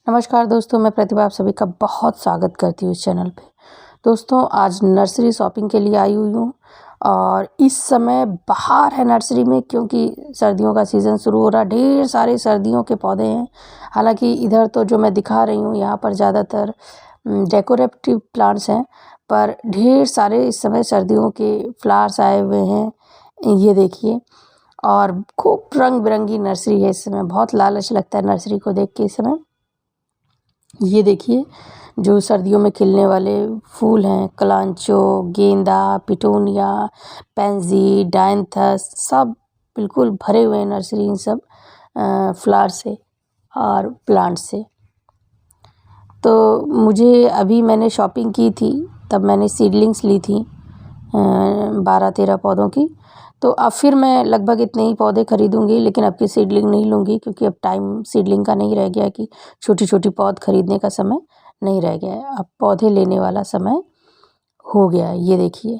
नमस्कार दोस्तों, मैं प्रतिभा आप सभी का बहुत स्वागत करती हूँ इस चैनल पे। दोस्तों, आज नर्सरी शॉपिंग के लिए आई हुई हूँ और इस समय बाहर है नर्सरी में, क्योंकि सर्दियों का सीज़न शुरू हो रहा है। ढेर सारे सर्दियों के पौधे हैं। हालांकि इधर तो जो मैं दिखा रही हूँ यहाँ पर ज़्यादातर डेकोरेटिव प्लांट्स हैं, पर ढेर सारे इस समय सर्दियों के फ्लावर्स आए हुए हैं। ये देखिए, और खूब रंग बिरंगी नर्सरी है इस समय। बहुत लालच लगता है नर्सरी को देख के इस समय। ये देखिए, जो सर्दियों में खिलने वाले फूल हैं, कलांचो, गेंदा, पिटूनिया, पैंजी, डायंथस, सब बिल्कुल भरे हुए हैं नर्सरी इन सब फ्लावर से और प्लांट से। तो मुझे अभी मैंने शॉपिंग की थी, तब मैंने सीडलिंग्स ली थी 12-13 पौधों की। तो अब फिर मैं लगभग इतने ही पौधे खरीदूंगी, लेकिन अब की सीडलिंग नहीं लूँगी, क्योंकि अब टाइम सीडलिंग का नहीं रह गया कि छोटी छोटी पौध खरीदने का समय नहीं रह गया है। अब पौधे लेने वाला समय हो गया है। ये देखिए,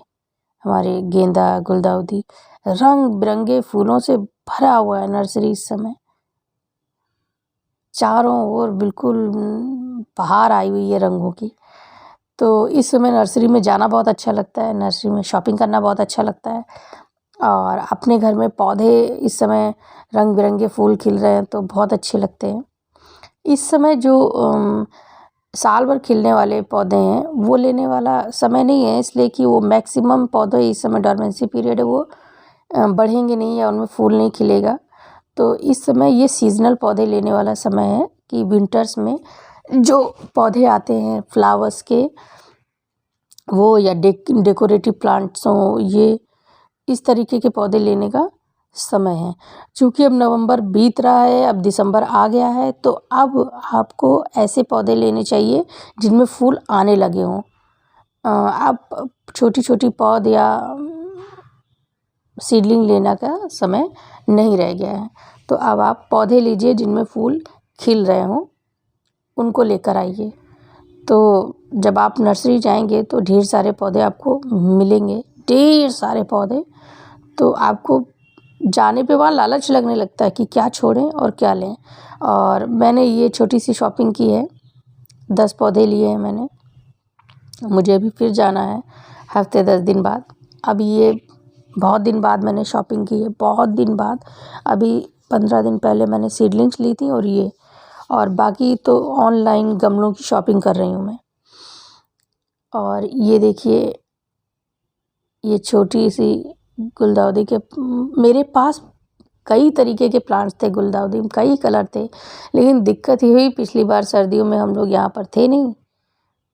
हमारे गेंदा, गुलदाउदी, रंग बिरंगे फूलों से भरा हुआ है नर्सरी इस समय। चारों ओर बिल्कुल बहार आई हुई है रंगों की। तो इस समय नर्सरी में जाना बहुत अच्छा लगता है, नर्सरी में शॉपिंग करना बहुत अच्छा लगता है। और अपने घर में पौधे इस समय रंग बिरंगे फूल खिल रहे हैं तो बहुत अच्छे लगते हैं। इस समय जो साल भर खिलने वाले पौधे हैं वो लेने वाला समय नहीं है, इसलिए कि वो मैक्सिमम पौधे इस समय डोरमेंसी पीरियड है, वो बढ़ेंगे नहीं या उनमें फूल नहीं खिलेगा। तो इस समय ये सीजनल पौधे लेने वाला समय है कि विंटर्स में जो पौधे आते हैं फ्लावर्स के, वो या डेकोरेटिव प्लांट्स हों, ये इस तरीके के पौधे लेने का समय है। चूँकि अब नवंबर बीत रहा है, अब दिसंबर आ गया है, तो अब आपको ऐसे पौधे लेने चाहिए जिनमें फूल आने लगे हों। आप छोटी छोटी पौध या सीडलिंग लेने का समय नहीं रह गया है। तो अब आप पौधे लीजिए जिनमें फूल खिल रहे हों, उनको लेकर आइए। तो जब आप नर्सरी जाएंगे तो ढेर सारे पौधे आपको मिलेंगे, ढेर सारे पौधे। तो आपको जाने पे वहाँ लालच लगने लगता है कि क्या छोड़ें और क्या लें। और मैंने ये छोटी सी शॉपिंग की है, 10 पौधे लिए हैं मैंने। मुझे अभी फिर जाना है हफ्ते 10 दिन बाद। अब ये बहुत दिन बाद मैंने शॉपिंग की है, बहुत दिन बाद। अभी 15 दिन पहले मैंने सीडलिंग्स ली थी और बाकी तो ऑनलाइन गमलों की शॉपिंग कर रही हूँ मैं। और ये देखिए, ये छोटी सी गुलदाउदी के मेरे पास कई तरीके के प्लांट्स थे, गुलदाउदी में कई कलर थे। लेकिन दिक्कत ये हुई, पिछली बार सर्दियों में हम लोग यहाँ पर थे नहीं,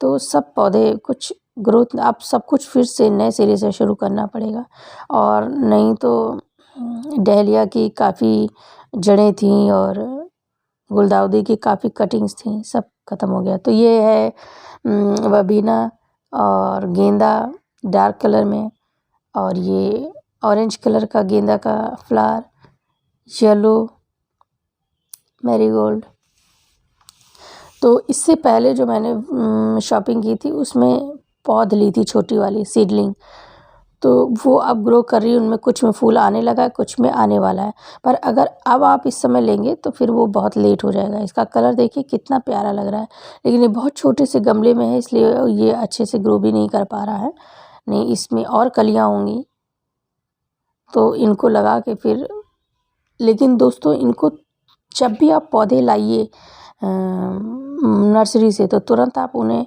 तो सब पौधे कुछ ग्रोथ, अब सब कुछ फिर से नए सिरे से शुरू करना पड़ेगा। और नहीं तो डहलिया की काफ़ी जड़ें थीं और गुलदाउदी की काफ़ी कटिंग्स थीं, सब ख़त्म हो गया। तो ये है वबीना और गेंदा डार्क कलर में, और ये ऑरेंज कलर का गेंदा का फ्लावर, येलो मैरीगोल्ड। तो इससे पहले जो मैंने शॉपिंग की थी उसमें पौध ली थी छोटी वाली सीडलिंग, तो वो अब ग्रो कर रही है। उनमें कुछ में फूल आने लगा है, कुछ में आने वाला है। पर अगर अब आप इस समय लेंगे तो फिर वो बहुत लेट हो जाएगा। इसका कलर देखिए कितना प्यारा लग रहा है, लेकिन ये बहुत छोटे से गमले में है, इसलिए ये अच्छे से ग्रो भी नहीं कर पा रहा है। नहीं, इसमें और कलियाँ होंगी तो इनको लगा के फिर। लेकिन दोस्तों, इनको जब भी आप पौधे लाइए नर्सरी से, तो तुरंत आप उन्हें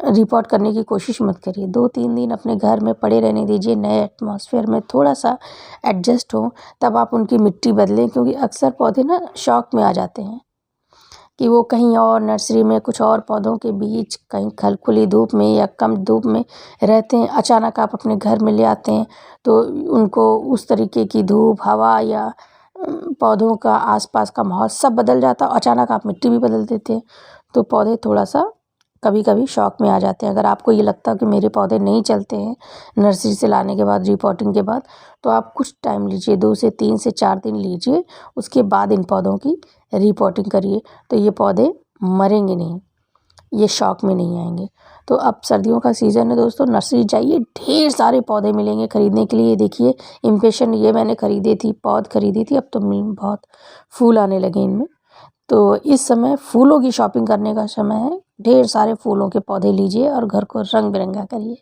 रिपोर्ट करने की कोशिश मत करिए। 2-3 दिन अपने घर में पड़े रहने दीजिए, नए एटमॉस्फेयर में थोड़ा सा एडजस्ट हो, तब आप उनकी मिट्टी बदलें। क्योंकि अक्सर पौधे ना शौक में आ जाते हैं कि वो कहीं और नर्सरी में कुछ और पौधों के बीच कहीं खुली धूप में या कम धूप में रहते हैं। अचानक आप अपने घर में ले आते हैं तो उनको उस तरीके की धूप, हवा या पौधों का आसपास का माहौल सब बदल जाता है। अचानक आप मिट्टी भी बदल देते हैं, तो पौधे थोड़ा सा कभी कभी शौक में आ जाते हैं। अगर आपको ये लगता है कि मेरे पौधे नहीं चलते हैं नर्सरी से लाने के बाद, रिपोर्टिंग के बाद, तो आप कुछ टाइम लीजिए, 2 से 3 से 4 दिन लीजिए, उसके बाद इन पौधों की रिपोर्टिंग करिए। तो ये पौधे मरेंगे नहीं, ये शौक में नहीं आएंगे। तो अब सर्दियों का सीज़न है दोस्तों, नर्सरी जाइए, ढेर सारे पौधे मिलेंगे खरीदने के लिए। देखिए इम्पेशन, ये मैंने खरीदी थी, पौध खरीदी थी, अब तो बहुत फूल आने लगे इनमें। तो इस समय फूलों की शॉपिंग करने का समय है। ढेर सारे फूलों के पौधे लीजिए और घर को रंग बिरंगा करिए।